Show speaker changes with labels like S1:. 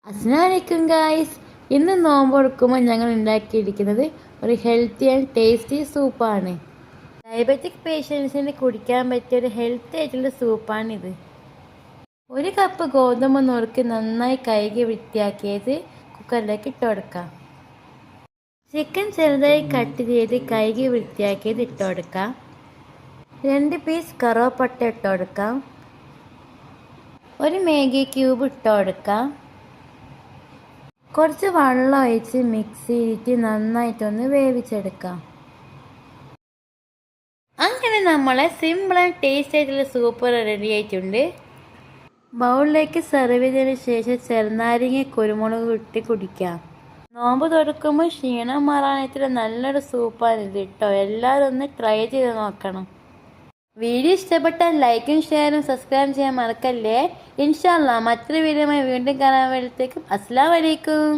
S1: അസ്സലാമലൈക്കും ഗായ്സ്. ഇന്ന് നോമ്പ് കൊടുക്കുമ്പോൾ ഞങ്ങൾ ഉണ്ടാക്കിയിരിക്കുന്നത് ഒരു ഹെൽത്തി ആൻഡ് ടേസ്റ്റി സൂപ്പാണ്. ഡയബറ്റിക് പേഷ്യൻസിന് കുടിക്കാൻ പറ്റിയ ഒരു ഹെൽത്തി ആയിട്ടുള്ള സൂപ്പാണിത്. ഒരു കപ്പ് ഗോതമ്പ് നുറുക്കി നന്നായി കഴുകി വൃത്തിയാക്കിയത് കുക്കറിലേക്ക് ഇട്ട് കൊടുക്കാം. ചിക്കൻ ചെറുതായി കട്ട് ചെയ്ത് കഴുകി വൃത്തിയാക്കിയത് ഇട്ട് കൊടുക്കാം. 2 പീസ് കറുവപ്പട്ട ഇട്ട് കൊടുക്കാം. ഒരു മാഗി ക്യൂബ് ഇട്ട് കൊടുക്കാം. കുറച്ച് വെള്ളം ഒഴിച്ച് മിക്സ് ചെയ്തിട്ട് നന്നായിട്ടൊന്ന് വേവിച്ചെടുക്കാം. അങ്ങനെ നമ്മളെ സിമ്പിൾ ആൻഡ് ടേസ്റ്റ് ആയിട്ടുള്ള സൂപ്പ് റെഡി ആയിട്ടുണ്ട്. ബൗളിലേക്ക് സെർവ് ചെയ്തതിന് ശേഷം ചെറുനാരങ്ങ കുരുമുളക് ഇട്ട് കുടിക്കാം. നോമ്പ് തുറക്കുമ്പോൾ ക്ഷീണം മാറാനായിട്ടുള്ള നല്ലൊരു സൂപ്പാണ് ഇത് കേട്ടോ. എല്ലാവരും ഒന്ന് ട്രൈ ചെയ്ത് നോക്കണം. വീഡിയോ ഇഷ്ടപ്പെട്ടാൽ ലൈക്കും ഷെയറും സബ്സ്ക്രൈബ് ചെയ്യാൻ മറക്കല്ലേ. ഇൻഷാ അല്ലാഹ് മറ്റൊരു വീഡിയോയുമായി വീണ്ടും കാണാൻ വേണ്ടിത്തേക്കും അസ്സലാമു അലൈക്കും.